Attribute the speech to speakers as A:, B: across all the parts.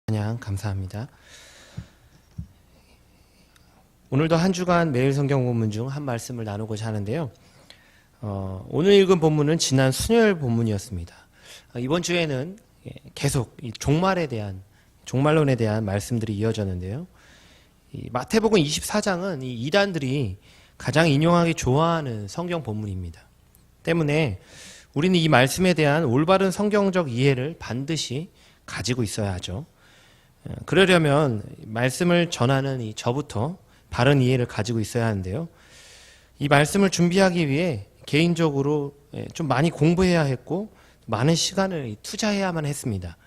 A: 찬양 감사합니다. 오늘도 한 주간 매일 성경 본문 중 한 말씀을 나누고자 하는데요. 오늘 읽은 본문은 지난 수요일 본문이었습니다. 이번 주에는 계속 이 종말론에 대한 말씀들이 이어졌는데요. 이 마태복음 24장은 이 이단들이 가장 인용하기 좋아하는 성경 본문입니다. 때문에 우리는 이 말씀에 대한 올바른 성경적 이해를 반드시 가지고 있어야 하죠. 그러려면 말씀을 전하는 이 저부터 바른 이해를 가지고 있어야 하는데요. 이 말씀을 준비하기 위해 개인적으로 좀 많이 공부해야 했고 많은 시간을 투자해야만 했습니다.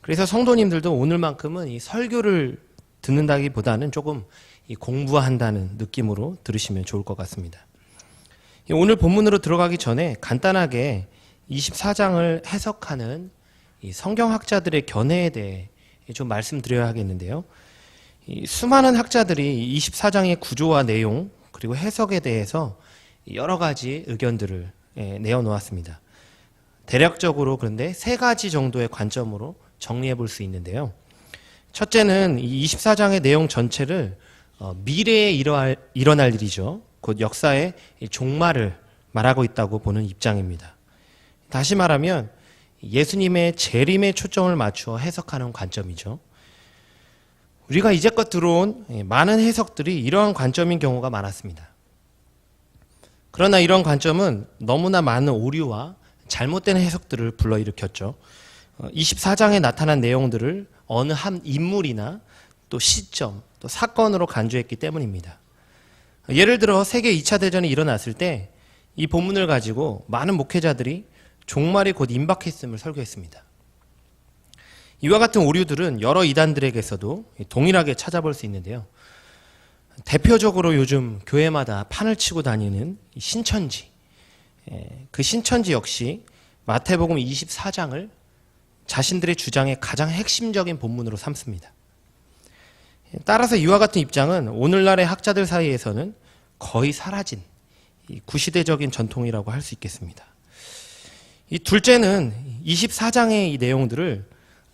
A: 그래서 성도님들도 오늘만큼은 이 설교를 듣는다기보다는 조금 이 공부한다는 느낌으로 들으시면 좋을 것 같습니다. 오늘 본문으로 들어가기 전에 간단하게 24장을 해석하는 이 성경학자들의 견해에 대해 좀 말씀드려야 하겠는데요. 이 수많은 학자들이 24장의 구조와 내용 그리고 해석에 대해서 여러 가지 의견들을 내어놓았습니다. 대략적으로 그런데 세 가지 정도의 관점으로 정리해 볼 수 있는데요. 첫째는 이 24장의 내용 전체를 미래에 일어날 일이죠. 곧 역사의 종말을 말하고 있다고 보는 입장입니다. 다시 말하면 예수님의 재림에 초점을 맞추어 해석하는 관점이죠. 우리가 이제껏 들어온 많은 해석들이 이러한 관점인 경우가 많았습니다. 그러나 이런 관점은 너무나 많은 오류와 잘못된 해석들을 불러일으켰죠. 24장에 나타난 내용들을 어느 한 인물이나 또 시점, 또 사건으로 간주했기 때문입니다. 예를 들어 세계 2차 대전이 일어났을 때 이 본문을 가지고 많은 목회자들이 종말이 곧 임박했음을 설교했습니다. 이와 같은 오류들은 여러 이단들에게서도 동일하게 찾아볼 수 있는데요. 대표적으로 요즘 교회마다 판을 치고 다니는 신천지, 그 신천지 역시 마태복음 24장을 자신들의 주장의 가장 핵심적인 본문으로 삼습니다. 따라서 이와 같은 입장은 오늘날의 학자들 사이에서는 거의 사라진 구시대적인 전통이라고 할 수 있겠습니다. 이 둘째는 24장의 이 내용들을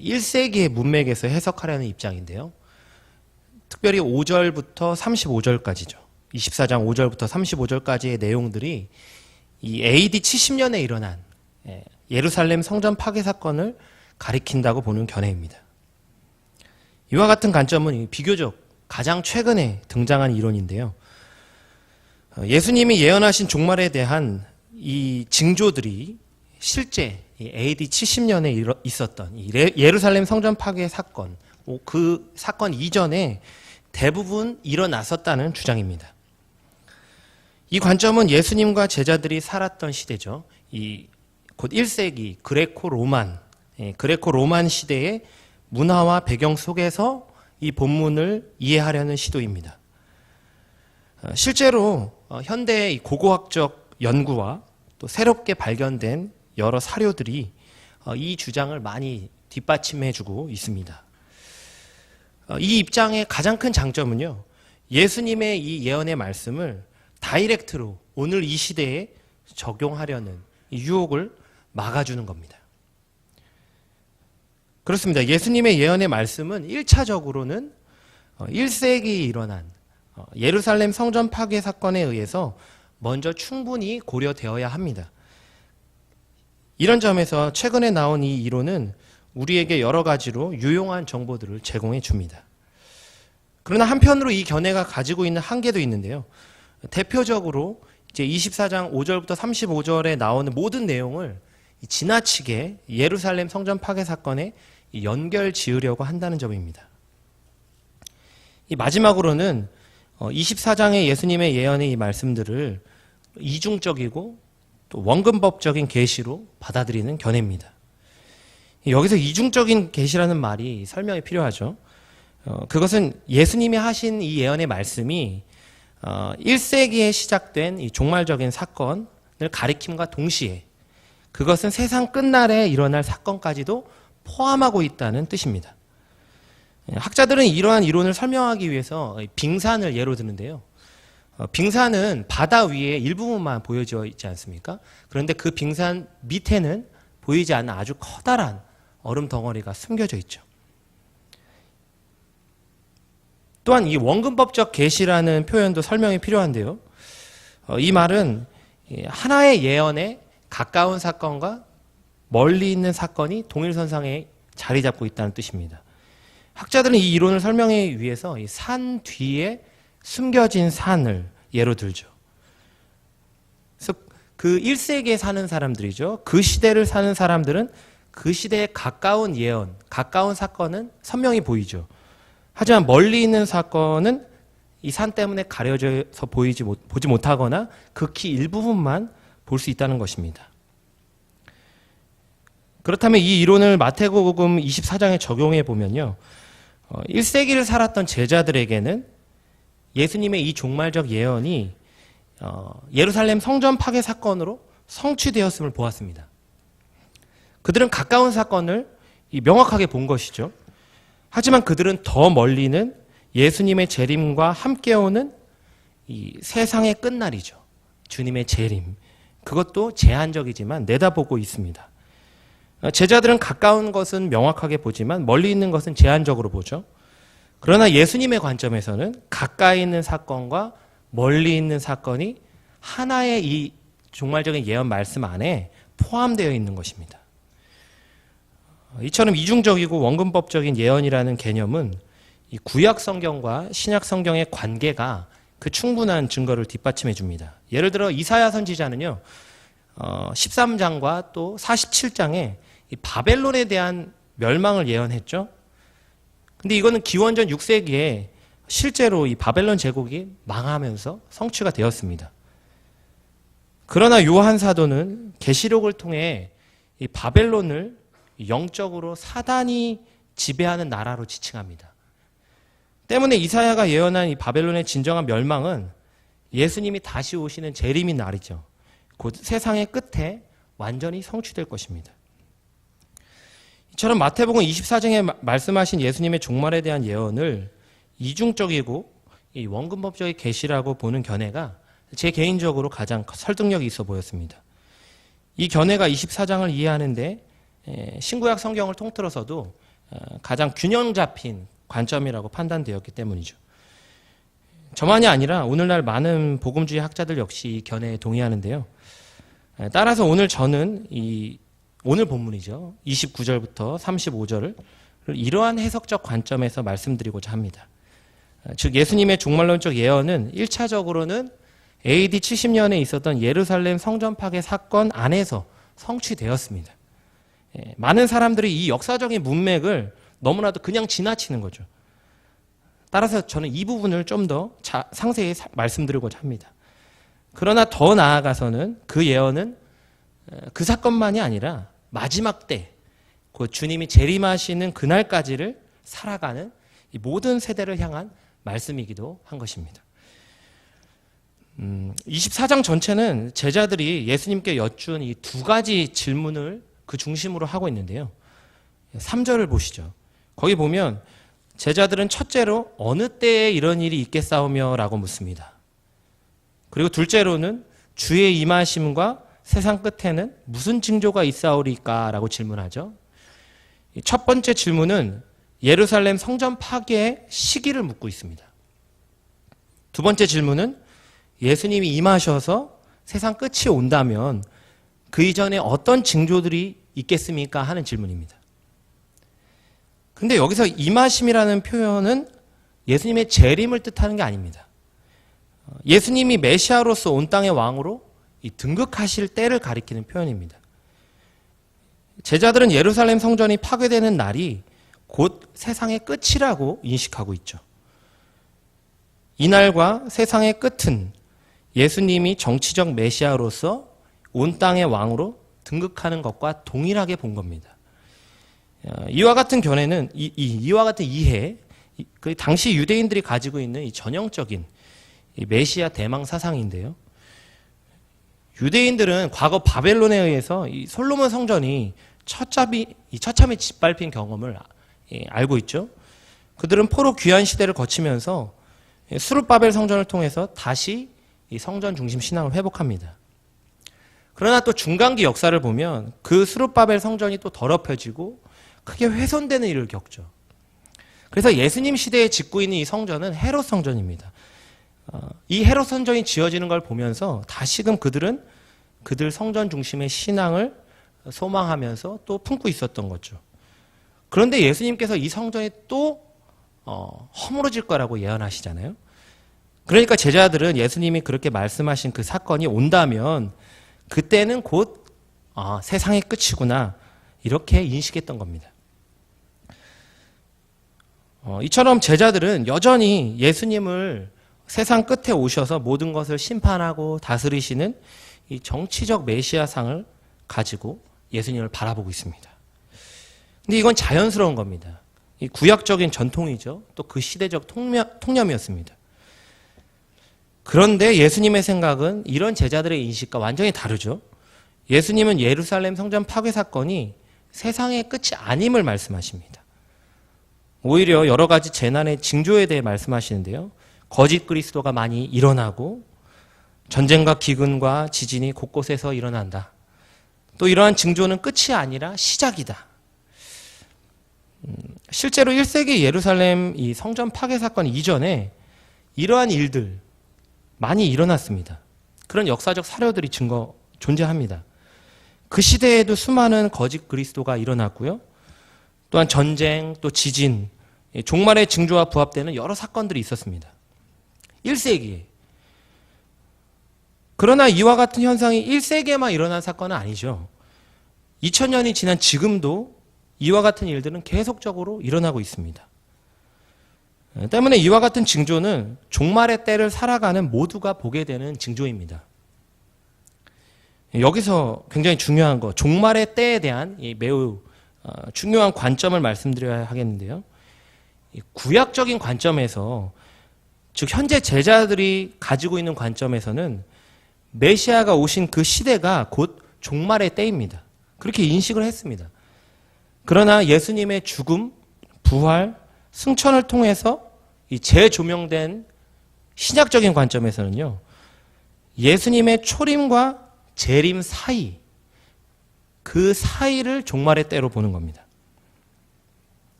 A: 1세기의 문맥에서 해석하려는 입장인데요. 특별히 5절부터 35절까지죠. 24장 5절부터 35절까지의 내용들이 이 AD 70년에 일어난 예루살렘 성전 파괴 사건을 가리킨다고 보는 견해입니다. 이와 같은 관점은 비교적 가장 최근에 등장한 이론인데요. 예수님이 예언하신 종말에 대한 이 징조들이 실제 AD 70년에 있었던 예루살렘 성전 파괴 사건, 그 사건 이전에 대부분 일어났었다는 주장입니다. 이 관점은 예수님과 제자들이 살았던 시대죠. 곧 1세기 그레코 로만 시대의 문화와 배경 속에서 이 본문을 이해하려는 시도입니다. 실제로 현대의 고고학적 연구와 또 새롭게 발견된 여러 사료들이 이 주장을 많이 뒷받침해주고 있습니다. 이 입장의 가장 큰 장점은요, 예수님의 이 예언의 말씀을 다이렉트로 오늘 이 시대에 적용하려는 이 유혹을 막아주는 겁니다. 그렇습니다. 예수님의 예언의 말씀은 1차적으로는 1세기에 일어난 예루살렘 성전 파괴 사건에 의해서 먼저 충분히 고려되어야 합니다. 이런 점에서 최근에 나온 이 이론은 우리에게 여러 가지로 유용한 정보들을 제공해 줍니다. 그러나 한편으로 이 견해가 가지고 있는 한계도 있는데요. 대표적으로 이제 24장 5절부터 35절에 나오는 모든 내용을 지나치게 예루살렘 성전 파괴 사건에 연결 지으려고 한다는 점입니다. 마지막으로는 24장의 예수님의 예언의 이 말씀들을 이중적이고 또 원근법적인 계시로 받아들이는 견해입니다. 여기서 이중적인 계시라는 말이 설명이 필요하죠. 그것은 예수님이 하신 이 예언의 말씀이 1세기에 시작된 이 종말적인 사건을 가리킴과 동시에 그것은 세상 끝날에 일어날 사건까지도 포함하고 있다는 뜻입니다. 학자들은 이러한 이론을 설명하기 위해서 빙산을 예로 드는데요. 빙산은 바다 위에 일부분만 보여져 있지 않습니까? 그런데 그 빙산 밑에는 보이지 않는 아주 커다란 얼음 덩어리가 숨겨져 있죠. 또한 이 원근법적 계시라는 표현도 설명이 필요한데요. 이 말은 하나의 예언에 가까운 사건과 멀리 있는 사건이 동일선상에 자리 잡고 있다는 뜻입니다. 학자들은 이 이론을 설명하기 위해서 이 산 뒤에 숨겨진 산을 예로 들죠. 그래서 그 1세기에 사는 사람들이죠. 그 시대를 사는 사람들은 그 시대에 가까운 예언, 가까운 사건은 선명히 보이죠. 하지만 멀리 있는 사건은 이 산 때문에 가려져서 보지 못하거나 극히 일부분만 볼 수 있다는 것입니다. 그렇다면 이 이론을 마태복음 24장에 적용해 보면요. 1세기를 살았던 제자들에게는 예수님의 이 종말적 예언이 예루살렘 성전 파괴 사건으로 성취되었음을 보았습니다. 그들은 가까운 사건을 명확하게 본 것이죠. 하지만 그들은 더 멀리는 예수님의 재림과 함께 오는 이 세상의 끝날이죠. 주님의 재림. 그것도 제한적이지만 내다보고 있습니다. 제자들은 가까운 것은 명확하게 보지만 멀리 있는 것은 제한적으로 보죠. 그러나 예수님의 관점에서는 가까이 있는 사건과 멀리 있는 사건이 하나의 이 종말적인 예언 말씀 안에 포함되어 있는 것입니다. 이처럼 이중적이고 원근법적인 예언이라는 개념은 이 구약 성경과 신약 성경의 관계가 그 충분한 증거를 뒷받침해 줍니다. 예를 들어 이사야 선지자는요, 13장과 또 47장에 이 바벨론에 대한 멸망을 예언했죠. 근데 이거는 기원전 6세기에 실제로 이 바벨론 제국이 망하면서 성취가 되었습니다. 그러나 요한 사도는 계시록을 통해 이 바벨론을 영적으로 사단이 지배하는 나라로 지칭합니다. 때문에 이사야가 예언한 이 바벨론의 진정한 멸망은 예수님이 다시 오시는 재림의 날이죠. 곧 세상의 끝에 완전히 성취될 것입니다. 이처럼 마태복음 24장에 말씀하신 예수님의 종말에 대한 예언을 이중적이고 이 원근법적인 계시라고 보는 견해가 제 개인적으로 가장 설득력이 있어 보였습니다. 이 견해가 24장을 이해하는데 신구약 성경을 통틀어서도 가장 균형 잡힌 관점이라고 판단되었기 때문이죠. 저만이 아니라 오늘날 많은 복음주의 학자들 역시 이 견해에 동의하는데요. 따라서 오늘 저는 오늘 본문이죠. 29절부터 35절을 이러한 해석적 관점에서 말씀드리고자 합니다. 즉 예수님의 종말론적 예언은 1차적으로는 AD 70년에 있었던 예루살렘 성전 파괴 사건 안에서 성취되었습니다. 많은 사람들이 이 역사적인 문맥을 너무나도 그냥 지나치는 거죠. 따라서 저는 이 부분을 좀 더 상세히 말씀드리고자 합니다. 그러나 더 나아가서는 그 예언은 그 사건만이 아니라 마지막 때, 그 주님이 재림하시는 그날까지를 살아가는 이 모든 세대를 향한 말씀이기도 한 것입니다. 24장 전체는 제자들이 예수님께 여쭌 이 두 가지 질문을 그 중심으로 하고 있는데요. 3절을 보시죠. 거기 보면 제자들은 첫째로 어느 때에 이런 일이 있겠사오며 라고 묻습니다. 그리고 둘째로는 주의 임하심과 세상 끝에는 무슨 징조가 있사오리까 라고 질문하죠. 첫 번째 질문은 예루살렘 성전 파괴의 시기를 묻고 있습니다. 두 번째 질문은 예수님이 임하셔서 세상 끝이 온다면 그 이전에 어떤 징조들이 있겠습니까? 하는 질문입니다. 근데 여기서 임하심이라는 표현은 예수님의 재림을 뜻하는 게 아닙니다. 예수님이 메시아로서 온 땅의 왕으로 등극하실 때를 가리키는 표현입니다. 제자들은 예루살렘 성전이 파괴되는 날이 곧 세상의 끝이라고 인식하고 있죠. 이날과 세상의 끝은 예수님이 정치적 메시아로서 온 땅의 왕으로 등극하는 것과 동일하게 본 겁니다. 이와 같은 견해는 이와 같은 이해, 그 당시 유대인들이 가지고 있는 이 전형적인 이 메시아 대망 사상인데요. 유대인들은 과거 바벨론에 의해서 이 솔로몬 성전이 처참히 짓밟힌 경험을 알고 있죠. 그들은 포로 귀환 시대를 거치면서 수르바벨 성전을 통해서 다시 이 성전 중심 신앙을 회복합니다. 그러나 또 중간기 역사를 보면 그 수르바벨 성전이 또 더럽혀지고 크게 훼손되는 일을 겪죠. 그래서 예수님 시대에 짓고 있는 이 성전은 헤롯 성전입니다. 이 헤롯 성전이 지어지는 걸 보면서 다시금 그들은 그들 성전 중심의 신앙을 소망하면서 또 품고 있었던 거죠. 그런데 예수님께서 이 성전이 또 허물어질 거라고 예언하시잖아요. 그러니까 제자들은 예수님이 그렇게 말씀하신 그 사건이 온다면 그때는 곧 세상의 끝이구나 이렇게 인식했던 겁니다. 이처럼 제자들은 여전히 예수님을 세상 끝에 오셔서 모든 것을 심판하고 다스리시는 이 정치적 메시아상을 가지고 예수님을 바라보고 있습니다. 근데 이건 자연스러운 겁니다. 이 구약적인 전통이죠. 또 그 시대적 통념이었습니다. 그런데 예수님의 생각은 이런 제자들의 인식과 완전히 다르죠. 예수님은 예루살렘 성전 파괴 사건이 세상의 끝이 아님을 말씀하십니다. 오히려 여러 가지 재난의 징조에 대해 말씀하시는데요. 거짓 그리스도가 많이 일어나고 전쟁과 기근과 지진이 곳곳에서 일어난다. 또 이러한 징조는 끝이 아니라 시작이다. 실제로 1세기 예루살렘 이 성전 파괴 사건 이전에 이러한 일들 많이 일어났습니다. 그런 역사적 사료들이 존재합니다. 그 시대에도 수많은 거짓 그리스도가 일어났고요. 또한 전쟁, 또 지진, 종말의 징조와 부합되는 여러 사건들이 있었습니다. 1세기에. 그러나 이와 같은 현상이 1세기에만 일어난 사건은 아니죠. 2000년이 지난 지금도 이와 같은 일들은 계속적으로 일어나고 있습니다. 때문에 이와 같은 징조는 종말의 때를 살아가는 모두가 보게 되는 징조입니다. 여기서 굉장히 중요한 거, 종말의 때에 대한 매우 중요한 관점을 말씀드려야 하겠는데요. 구약적인 관점에서, 즉 현재 제자들이 가지고 있는 관점에서는 메시아가 오신 그 시대가 곧 종말의 때입니다. 그렇게 인식을 했습니다. 그러나 예수님의 죽음, 부활, 승천을 통해서 이 재조명된 신약적인 관점에서는요, 예수님의 초림과 재림 사이, 그 사이를 종말의 때로 보는 겁니다.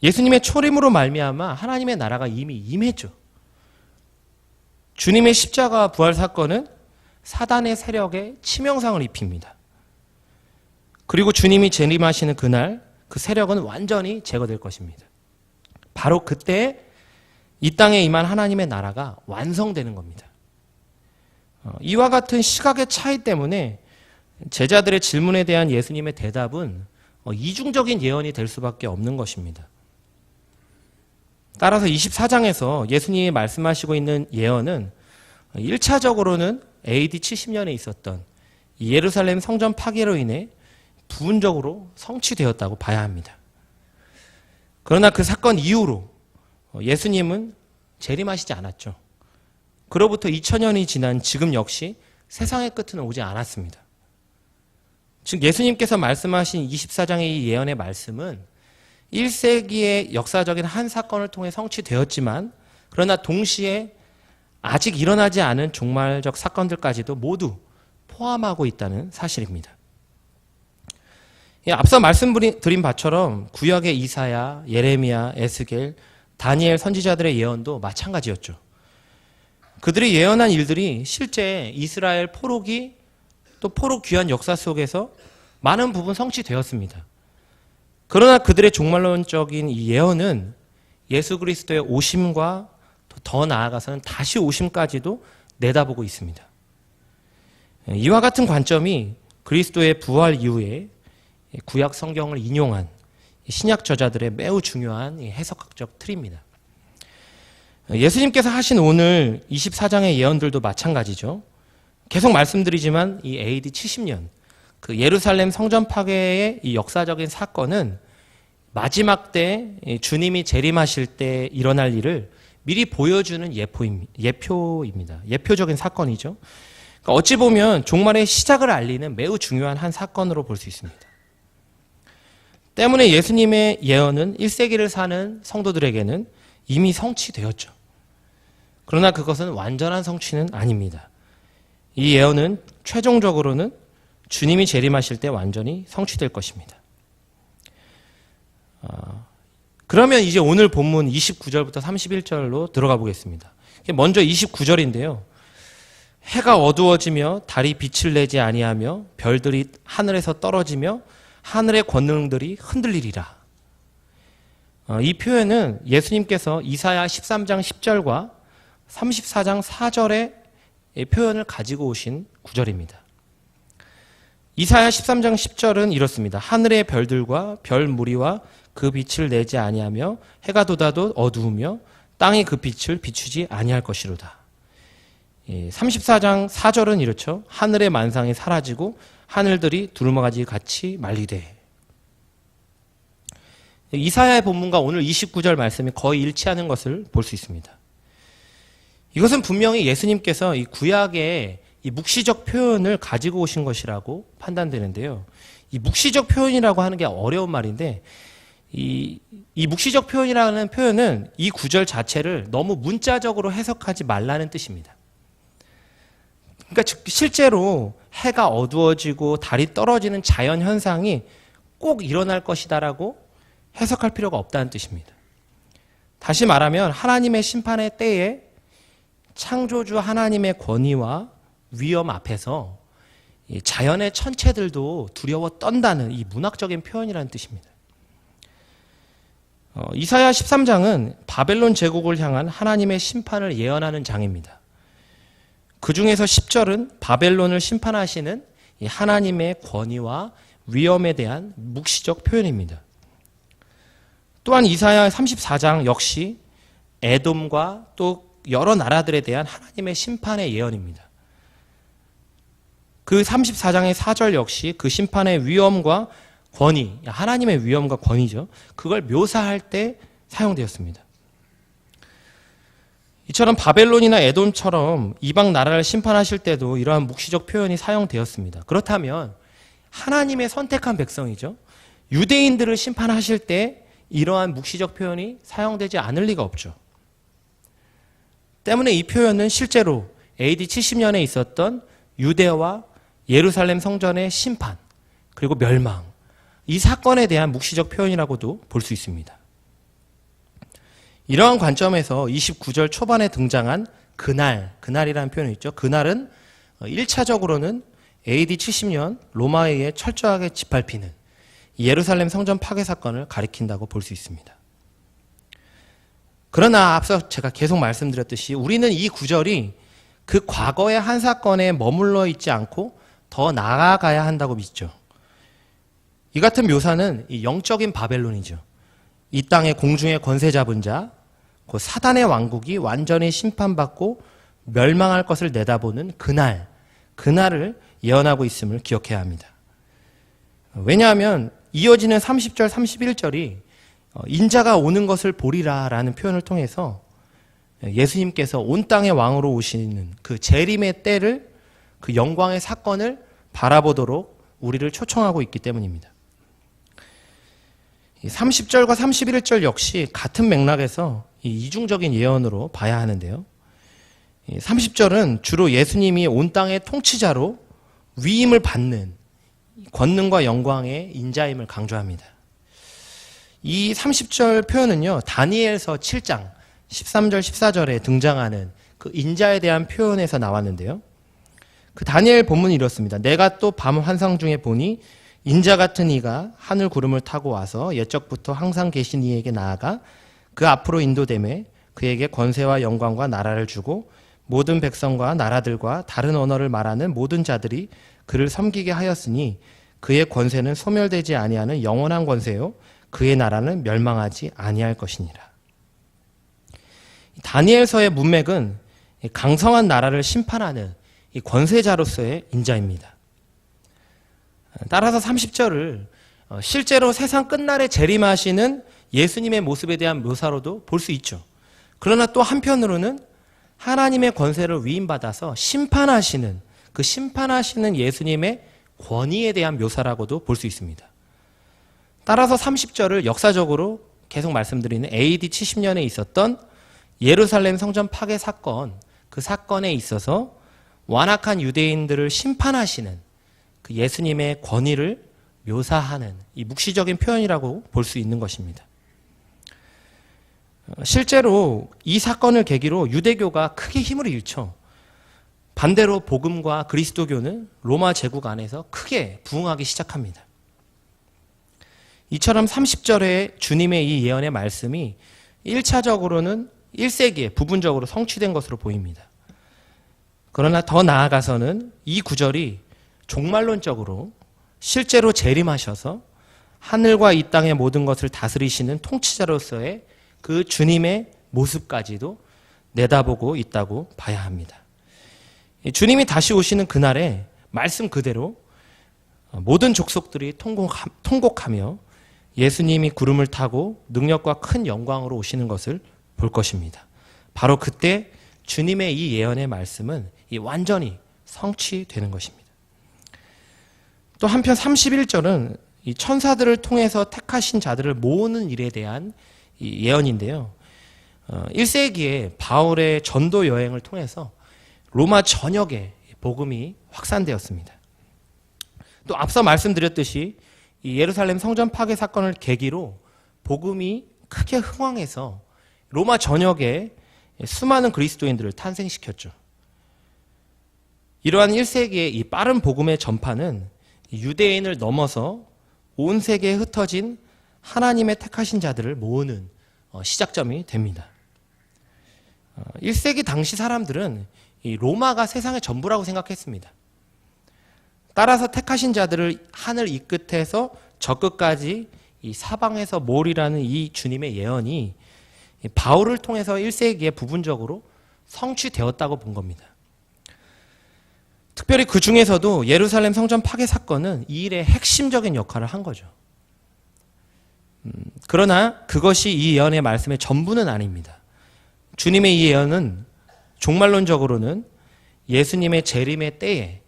A: 예수님의 초림으로 말미암아 하나님의 나라가 이미 임했죠. 주님의 십자가와 부활 사건은 사단의 세력에 치명상을 입힙니다. 그리고 주님이 재림하시는 그날 그 세력은 완전히 제거될 것입니다. 바로 그때 이 땅에 임한 하나님의 나라가 완성되는 겁니다. 이와 같은 시각의 차이 때문에 제자들의 질문에 대한 예수님의 대답은 이중적인 예언이 될 수밖에 없는 것입니다. 따라서 24장에서 예수님이 말씀하시고 있는 예언은 1차적으로는 AD 70년에 있었던 예루살렘 성전 파괴로 인해 부분적으로 성취되었다고 봐야 합니다. 그러나 그 사건 이후로 예수님은 재림하시지 않았죠. 그로부터 2000년이 지난 지금 역시 세상의 끝은 오지 않았습니다. 즉 예수님께서 말씀하신 24장의 이 예언의 말씀은 1세기의 역사적인 한 사건을 통해 성취되었지만 그러나 동시에 아직 일어나지 않은 종말적 사건들까지도 모두 포함하고 있다는 사실입니다. 앞서 말씀드린 바처럼 구약의 이사야, 예레미야, 에스겔, 다니엘 선지자들의 예언도 마찬가지였죠. 그들이 예언한 일들이 실제 이스라엘 포로기 또 포로 귀환 역사 속에서 많은 부분 성취되었습니다. 그러나 그들의 종말론적인 이 예언은 예수 그리스도의 오심과 더 나아가서는 다시 오심까지도 내다보고 있습니다. 이와 같은 관점이 그리스도의 부활 이후에 구약 성경을 인용한 신약 저자들의 매우 중요한 해석학적 틀입니다. 예수님께서 하신 오늘 24장의 예언들도 마찬가지죠. 계속 말씀드리지만 이 AD 70년 그 예루살렘 성전 파괴의 이 역사적인 사건은 마지막 때 주님이 재림하실 때 일어날 일을 미리 보여주는 예표입니다. 예표적인 사건이죠. 그러니까 어찌 보면 종말의 시작을 알리는 매우 중요한 한 사건으로 볼 수 있습니다. 때문에 예수님의 예언은 1세기를 사는 성도들에게는 이미 성취되었죠. 그러나 그것은 완전한 성취는 아닙니다. 이 예언은 최종적으로는 주님이 재림하실 때 완전히 성취될 것입니다. 그러면 이제 오늘 본문 29절부터 31절로 들어가 보겠습니다. 먼저 29절인데요. 해가 어두워지며 달이 빛을 내지 아니하며 별들이 하늘에서 떨어지며 하늘의 권능들이 흔들리리라. 이 표현은 예수님께서 이사야 13장 10절과 34장 4절의 표현을 가지고 오신 구절입니다. 이사야 13장 10절은 이렇습니다. 하늘의 별들과 별 무리와 그 빛을 내지 아니하며 해가 돋아도 어두우며 땅이 그 빛을 비추지 아니할 것이로다. 34장 4절은 이렇죠. 하늘의 만상이 사라지고 하늘들이 두루마가지 같이 말리되. 이사야의 본문과 오늘 29절 말씀이 거의 일치하는 것을 볼 수 있습니다. 이것은 분명히 예수님께서 이 구약의 이 묵시적 표현을 가지고 오신 것이라고 판단되는데요. 이 묵시적 표현이라고 하는 게 어려운 말인데 이 묵시적 표현이라는 표현은 이 구절 자체를 너무 문자적으로 해석하지 말라는 뜻입니다. 그러니까 실제로 해가 어두워지고 달이 떨어지는 자연 현상이 꼭 일어날 것이다라고 해석할 필요가 없다는 뜻입니다. 다시 말하면 하나님의 심판의 때에 창조주 하나님의 권위와 위엄 앞에서 자연의 천체들도 두려워 떤다는 이 문학적인 표현이라는 뜻입니다. 이사야 13장은 바벨론 제국을 향한 하나님의 심판을 예언하는 장입니다. 그 중에서 10절은 바벨론을 심판하시는 이 하나님의 권위와 위엄에 대한 묵시적 표현입니다. 또한 이사야 34장 역시 에돔과 또 여러 나라들에 대한 하나님의 심판의 예언입니다. 그 34장의 4절 역시 그 심판의 위엄과 권위, 하나님의 위엄과 권위죠. 그걸 묘사할 때 사용되었습니다. 이처럼 바벨론이나 에돔처럼 이방 나라를 심판하실 때도 이러한 묵시적 표현이 사용되었습니다. 그렇다면 하나님의 선택한 백성이죠. 유대인들을 심판하실 때 이러한 묵시적 표현이 사용되지 않을 리가 없죠. 때문에 이 표현은 실제로 AD 70년에 있었던 유대와 예루살렘 성전의 심판 그리고 멸망, 이 사건에 대한 묵시적 표현이라고도 볼 수 있습니다. 이러한 관점에서 29절 초반에 등장한 그날이라는 표현이 있죠. 그날은 1차적으로는 AD 70년 로마에 의해 철저하게 짓밟히는 예루살렘 성전 파괴 사건을 가리킨다고 볼 수 있습니다. 그러나 앞서 제가 계속 말씀드렸듯이 우리는 이 구절이 그 과거의 한 사건에 머물러 있지 않고 더 나아가야 한다고 믿죠. 이 같은 묘사는 이 영적인 바벨론이죠. 이 땅의 공중의 권세 잡은 자, 그 사단의 왕국이 완전히 심판받고 멸망할 것을 내다보는 그날을 예언하고 있음을 기억해야 합니다. 왜냐하면 이어지는 30절, 31절이 인자가 오는 것을 보리라라는 표현을 통해서 예수님께서 온 땅의 왕으로 오시는 그 재림의 때를, 그 영광의 사건을 바라보도록 우리를 초청하고 있기 때문입니다. 30절과 31절 역시 같은 맥락에서 이중적인 예언으로 봐야 하는데요. 30절은 주로 예수님이 온 땅의 통치자로 위임을 받는 권능과 영광의 인자임을 강조합니다. 이 30절 표현은요, 다니엘서 7장 13절 14절에 등장하는 그 인자에 대한 표현에서 나왔는데요. 그 다니엘 본문이 이렇습니다. 내가 또 밤 환상 중에 보니 인자 같은 이가 하늘 구름을 타고 와서 옛적부터 항상 계신 이에게 나아가 그 앞으로 인도되매 그에게 권세와 영광과 나라를 주고 모든 백성과 나라들과 다른 언어를 말하는 모든 자들이 그를 섬기게 하였으니 그의 권세는 소멸되지 아니하는 영원한 권세요 그의 나라는 멸망하지 아니할 것이니라. 다니엘서의 문맥은 강성한 나라를 심판하는 이 권세자로서의 인자입니다. 따라서 30절을 실제로 세상 끝날에 재림하시는 예수님의 모습에 대한 묘사로도 볼 수 있죠. 그러나 또 한편으로는 하나님의 권세를 위임받아서 심판하시는 그 심판하시는 예수님의 권위에 대한 묘사라고도 볼 수 있습니다. 따라서 30절을 역사적으로 계속 말씀드리는 AD 70년에 있었던 예루살렘 성전 파괴 사건, 그 사건에 있어서 완악한 유대인들을 심판하시는 그 예수님의 권위를 묘사하는 이 묵시적인 표현이라고 볼 수 있는 것입니다. 실제로 이 사건을 계기로 유대교가 크게 힘을 잃죠. 반대로 복음과 그리스도교는 로마 제국 안에서 크게 부흥하기 시작합니다. 이처럼 30절에 주님의 이 예언의 말씀이 1차적으로는 1세기에 부분적으로 성취된 것으로 보입니다. 그러나 더 나아가서는 이 구절이 종말론적으로 실제로 재림하셔서 하늘과 이 땅의 모든 것을 다스리시는 통치자로서의 그 주님의 모습까지도 내다보고 있다고 봐야 합니다. 주님이 다시 오시는 그날에 말씀 그대로 모든 족속들이 통곡하며 예수님이 구름을 타고 능력과 큰 영광으로 오시는 것을 볼 것입니다. 바로 그때 주님의 이 예언의 말씀은 완전히 성취되는 것입니다. 또 한편 31절은 이 천사들을 통해서 택하신 자들을 모으는 일에 대한 이 예언인데요. 1세기에 바울의 전도 여행을 통해서 로마 전역에 복음이 확산되었습니다. 또 앞서 말씀드렸듯이 이 예루살렘 성전 파괴 사건을 계기로 복음이 크게 흥왕해서 로마 전역에 수많은 그리스도인들을 탄생시켰죠. 이러한 1세기의 이 빠른 복음의 전파는 유대인을 넘어서 온 세계에 흩어진 하나님의 택하신 자들을 모으는 시작점이 됩니다. 1세기 당시 사람들은 이 로마가 세상의 전부라고 생각했습니다. 따라서 택하신 자들을 하늘 이 끝에서 저 끝까지 이 사방에서 모으리라는 이 주님의 예언이 바울을 통해서 1세기에 부분적으로 성취되었다고 본 겁니다. 특별히 그 중에서도 예루살렘 성전 파괴 사건은 이 일의 핵심적인 역할을 한 거죠. 그러나 그것이 이 예언의 말씀의 전부는 아닙니다. 주님의 이 예언은 종말론적으로는 예수님의 재림의 때에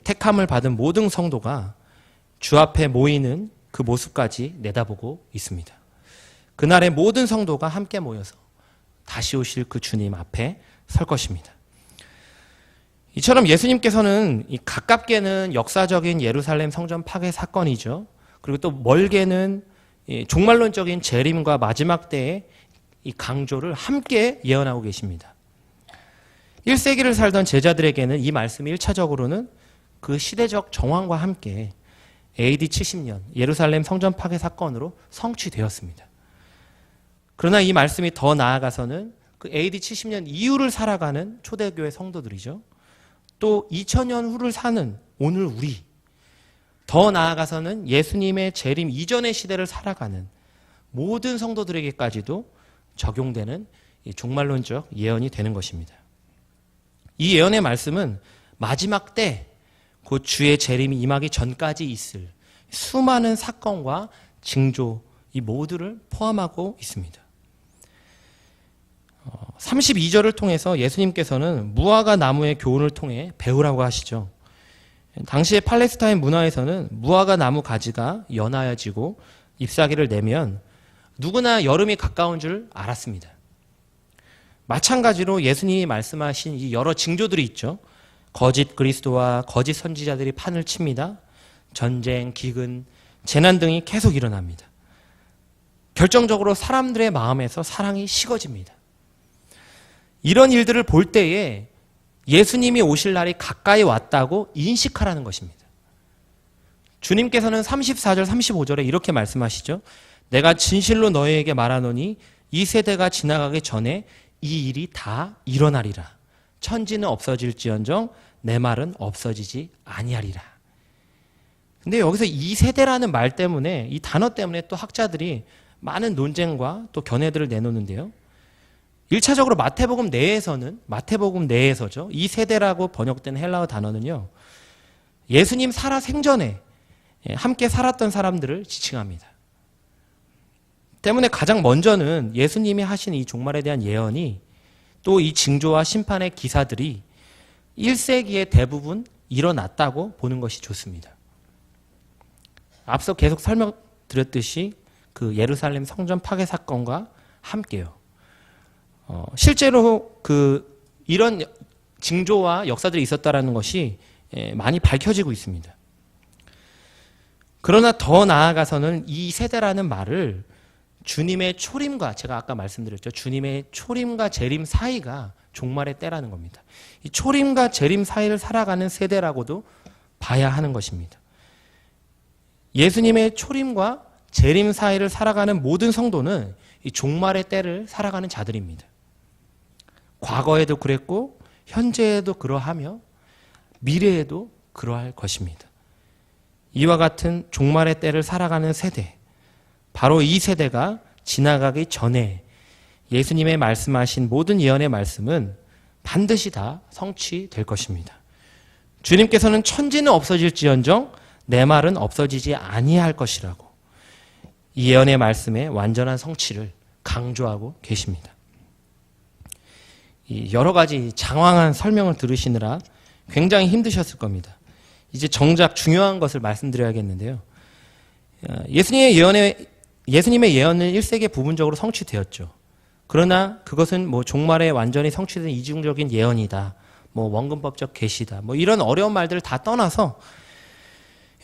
A: 택함을 받은 모든 성도가 주 앞에 모이는 그 모습까지 내다보고 있습니다. 그날의 모든 성도가 함께 모여서 다시 오실 그 주님 앞에 설 것입니다. 이처럼 예수님께서는 이 가깝게는 역사적인 예루살렘 성전 파괴 사건이죠. 그리고 또 멀게는 종말론적인 재림과 마지막 때의 이 강조를 함께 예언하고 계십니다. 1세기를 살던 제자들에게는 이 말씀이 1차적으로는 그 시대적 정황과 함께 AD 70년 예루살렘 성전 파괴 사건으로 성취되었습니다. 그러나 이 말씀이 더 나아가서는 그 AD 70년 이후를 살아가는 초대교회 성도들이죠. 또 2000년 후를 사는 오늘 우리, 더 나아가서는 예수님의 재림 이전의 시대를 살아가는 모든 성도들에게까지도 적용되는 종말론적 예언이 되는 것입니다. 이 예언의 말씀은 마지막 때 곧 주의 재림이 임하기 전까지 있을 수많은 사건과 징조 이 모두를 포함하고 있습니다. 32절을 통해서 예수님께서는 무화과 나무의 교훈을 통해 배우라고 하시죠. 당시의 팔레스타인 문화에서는 무화과 나무 가지가 연하여지고 잎사귀를 내면 누구나 여름이 가까운 줄 알았습니다. 마찬가지로 예수님이 말씀하신 이 여러 징조들이 있죠. 거짓 그리스도와 거짓 선지자들이 판을 칩니다. 전쟁, 기근, 재난 등이 계속 일어납니다. 결정적으로 사람들의 마음에서 사랑이 식어집니다. 이런 일들을 볼 때에 예수님이 오실 날이 가까이 왔다고 인식하라는 것입니다. 주님께서는 34절, 35절에 이렇게 말씀하시죠. 내가 진실로 너희에게 말하노니 이 세대가 지나가기 전에 이 일이 다 일어나리라. 천지는 없어질지언정 내 말은 없어지지 아니하리라. 근데 여기서 이 세대라는 말 때문에, 이 단어 때문에 또 학자들이 많은 논쟁과 또 견해들을 내놓는데요. 1차적으로 마태복음 내에서죠. 이 세대라고 번역된 헬라어 단어는요. 예수님 살아 생전에 함께 살았던 사람들을 지칭합니다. 때문에 가장 먼저는 예수님이 하신 이 종말에 대한 예언이 또 이 징조와 심판의 기사들이 1세기에 대부분 일어났다고 보는 것이 좋습니다. 앞서 계속 설명드렸듯이 그 예루살렘 성전 파괴 사건과 함께요. 실제로 이런 징조와 역사들이 있었다라는 것이 많이 밝혀지고 있습니다. 그러나 더 나아가서는 이 세대라는 말을 주님의 초림과 제가 아까 말씀드렸죠. 주님의 초림과 재림 사이가 종말의 때라는 겁니다. 이 초림과 재림 사이를 살아가는 세대라고도 봐야 하는 것입니다. 예수님의 초림과 재림 사이를 살아가는 모든 성도는 이 종말의 때를 살아가는 자들입니다. 과거에도 그랬고 현재에도 그러하며 미래에도 그러할 것입니다. 이와 같은 종말의 때를 살아가는 세대, 바로 이 세대가 지나가기 전에 예수님의 말씀하신 모든 예언의 말씀은 반드시 다 성취될 것입니다. 주님께서는 천지는 없어질지언정 내 말은 없어지지 아니할 것이라고 이 예언의 말씀의 완전한 성취를 강조하고 계십니다. 이 여러 가지 장황한 설명을 들으시느라 굉장히 힘드셨을 겁니다. 이제 정작 중요한 것을 말씀드려야겠는데요. 예수님의 예언은 1세기에 부분적으로 성취되었죠. 그러나 그것은 종말에 완전히 성취된 이중적인 예언이다. 원근법적 계시다. 이런 어려운 말들을 다 떠나서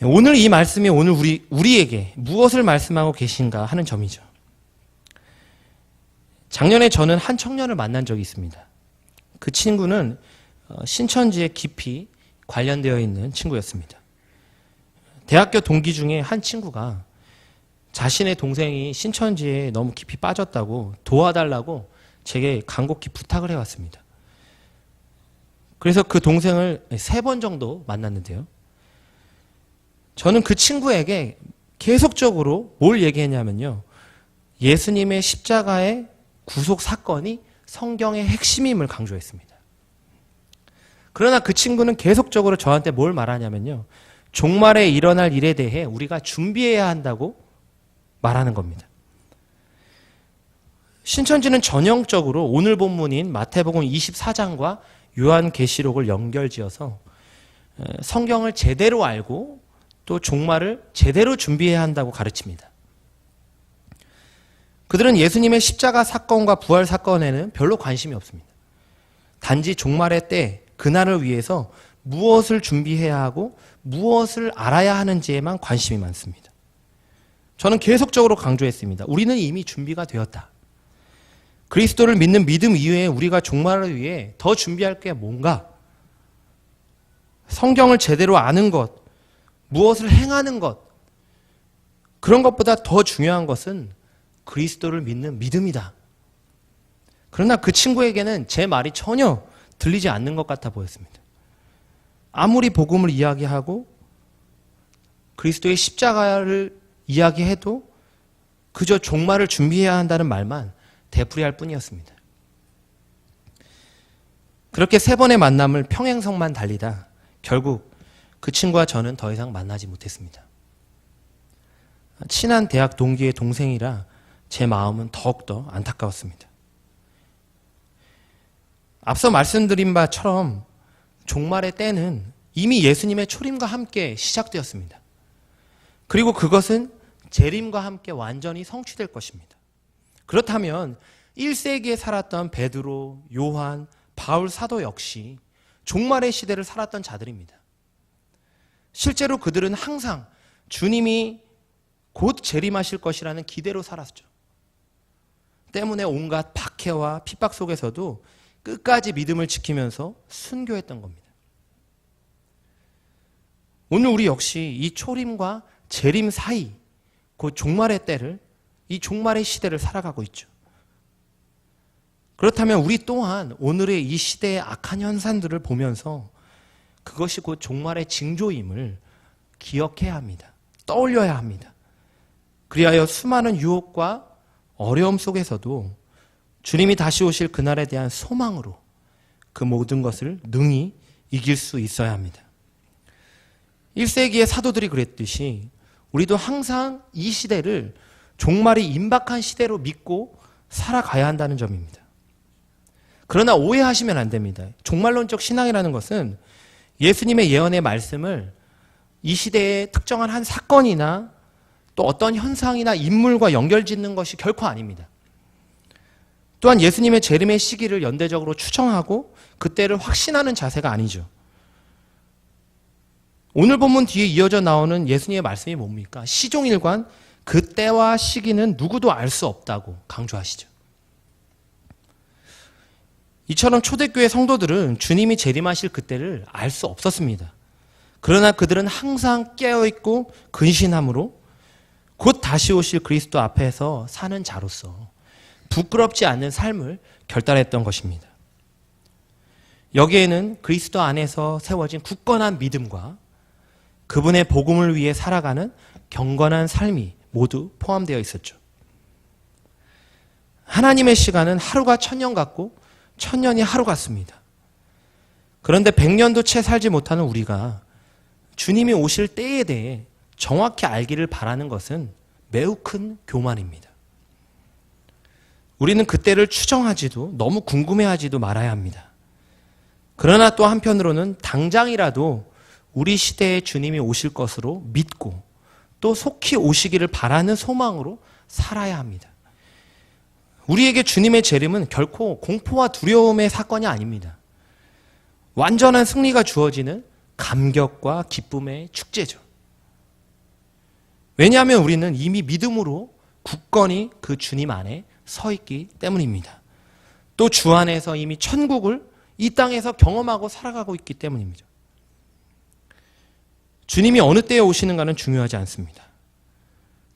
A: 오늘 이 말씀이 오늘 우리에게 무엇을 말씀하고 계신가 하는 점이죠. 작년에 저는 한 청년을 만난 적이 있습니다. 그 친구는 신천지에 깊이 관련되어 있는 친구였습니다. 대학교 동기 중에 한 친구가 자신의 동생이 신천지에 너무 깊이 빠졌다고 도와달라고 제게 간곡히 부탁을 해왔습니다. 그래서 그 동생을 3번 정도 만났는데요. 저는 그 친구에게 계속적으로 뭘 얘기했냐면요. 예수님의 십자가의 구속 사건이 성경의 핵심임을 강조했습니다. 그러나 그 친구는 계속적으로 저한테 뭘 말하냐면요. 종말에 일어날 일에 대해 우리가 준비해야 한다고 말하는 겁니다. 신천지는 전형적으로 오늘 본문인 마태복음 24장과 요한계시록을 연결지어서 성경을 제대로 알고 또 종말을 제대로 준비해야 한다고 가르칩니다. 그들은 예수님의 십자가 사건과 부활 사건에는 별로 관심이 없습니다. 단지 종말의 때, 그날을 위해서 무엇을 준비해야 하고 무엇을 알아야 하는지에만 관심이 많습니다. 저는 계속적으로 강조했습니다. 우리는 이미 준비가 되었다. 그리스도를 믿는 믿음 이외에 우리가 종말을 위해 더 준비할 게 뭔가? 성경을 제대로 아는 것, 무엇을 행하는 것, 그런 것보다 더 중요한 것은 그리스도를 믿는 믿음이다. 그러나 그 친구에게는 제 말이 전혀 들리지 않는 것 같아 보였습니다. 아무리 복음을 이야기하고 그리스도의 십자가를 이야기해도 그저 종말을 준비해야 한다는 말만 되풀이할 뿐이었습니다. 그렇게 3번의 만남을 평행선만 달리다 결국 그 친구와 저는 더 이상 만나지 못했습니다. 친한 대학 동기의 동생이라 제 마음은 더욱더 안타까웠습니다. 앞서 말씀드린 바처럼 종말의 때는 이미 예수님의 초림과 함께 시작되었습니다. 그리고 그것은 재림과 함께 완전히 성취될 것입니다. 그렇다면 1세기에 살았던 베드로, 요한, 바울 사도 역시 종말의 시대를 살았던 자들입니다. 실제로 그들은 항상 주님이 곧 재림하실 것이라는 기대로 살았죠. 때문에 온갖 박해와 핍박 속에서도 끝까지 믿음을 지키면서 순교했던 겁니다. 오늘 우리 역시 이 초림과 재림 사이, 그 종말의 때를, 이 종말의 시대를 살아가고 있죠. 그렇다면 우리 또한 오늘의 이 시대의 악한 현상들을 보면서 그것이 곧 종말의 징조임을 기억해야 합니다. 떠올려야 합니다. 그리하여 수많은 유혹과 어려움 속에서도 주님이 다시 오실 그날에 대한 소망으로 그 모든 것을 능히 이길 수 있어야 합니다. 1세기의 사도들이 그랬듯이 우리도 항상 이 시대를 종말이 임박한 시대로 믿고 살아가야 한다는 점입니다. 그러나 오해하시면 안 됩니다. 종말론적 신앙이라는 것은 예수님의 예언의 말씀을 이 시대의 특정한 한 사건이나 또 어떤 현상이나 인물과 연결짓는 것이 결코 아닙니다. 또한 예수님의 재림의 시기를 연대적으로 추정하고 그때를 확신하는 자세가 아니죠. 오늘 본문 뒤에 이어져 나오는 예수님의 말씀이 뭡니까? 시종일관 그 때와 시기는 누구도 알 수 없다고 강조하시죠. 이처럼 초대교회 성도들은 주님이 재림하실 그때를 알 수 없었습니다. 그러나 그들은 항상 깨어있고 근신함으로 곧 다시 오실 그리스도 앞에서 사는 자로서 부끄럽지 않는 삶을 결단했던 것입니다. 여기에는 그리스도 안에서 세워진 굳건한 믿음과 그분의 복음을 위해 살아가는 경건한 삶이 모두 포함되어 있었죠. 하나님의 시간은 하루가 천년 같고 천년이 하루 같습니다. 그런데 100년도 채 살지 못하는 우리가 주님이 오실 때에 대해 정확히 알기를 바라는 것은 매우 큰 교만입니다. 우리는 그때를 추정하지도 너무 궁금해하지도 말아야 합니다. 그러나 또 한편으로는 당장이라도 우리 시대에 주님이 오실 것으로 믿고 또 속히 오시기를 바라는 소망으로 살아야 합니다. 우리에게 주님의 재림은 결코 공포와 두려움의 사건이 아닙니다. 완전한 승리가 주어지는 감격과 기쁨의 축제죠. 왜냐하면 우리는 이미 믿음으로 굳건히 그 주님 안에 서 있기 때문입니다. 또 주 안에서 이미 천국을 이 땅에서 경험하고 살아가고 있기 때문입니다. 주님이 어느 때에 오시는가는 중요하지 않습니다.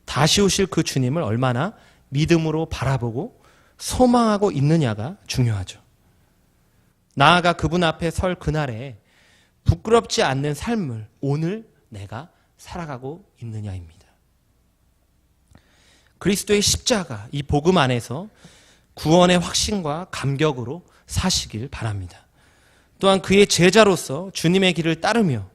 A: 다시 오실 그 주님을 얼마나 믿음으로 바라보고 소망하고 있느냐가 중요하죠. 나아가 그분 앞에 설 그날에 부끄럽지 않는 삶을 오늘 내가 살아가고 있느냐입니다. 그리스도의 십자가, 이 복음 안에서 구원의 확신과 감격으로 사시길 바랍니다. 또한 그의 제자로서 주님의 길을 따르며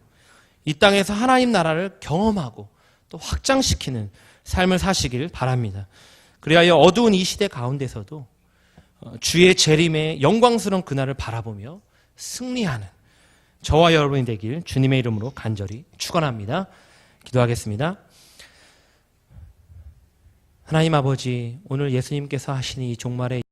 A: 이 땅에서 하나님 나라를 경험하고 또 확장시키는 삶을 사시길 바랍니다. 그리하여 어두운 이 시대 가운데서도 주의 재림의 영광스러운 그날을 바라보며 승리하는 저와 여러분이 되길 주님의 이름으로 간절히 축원합니다. 기도하겠습니다. 하나님 아버지, 오늘 예수님께서 하신 이 종말의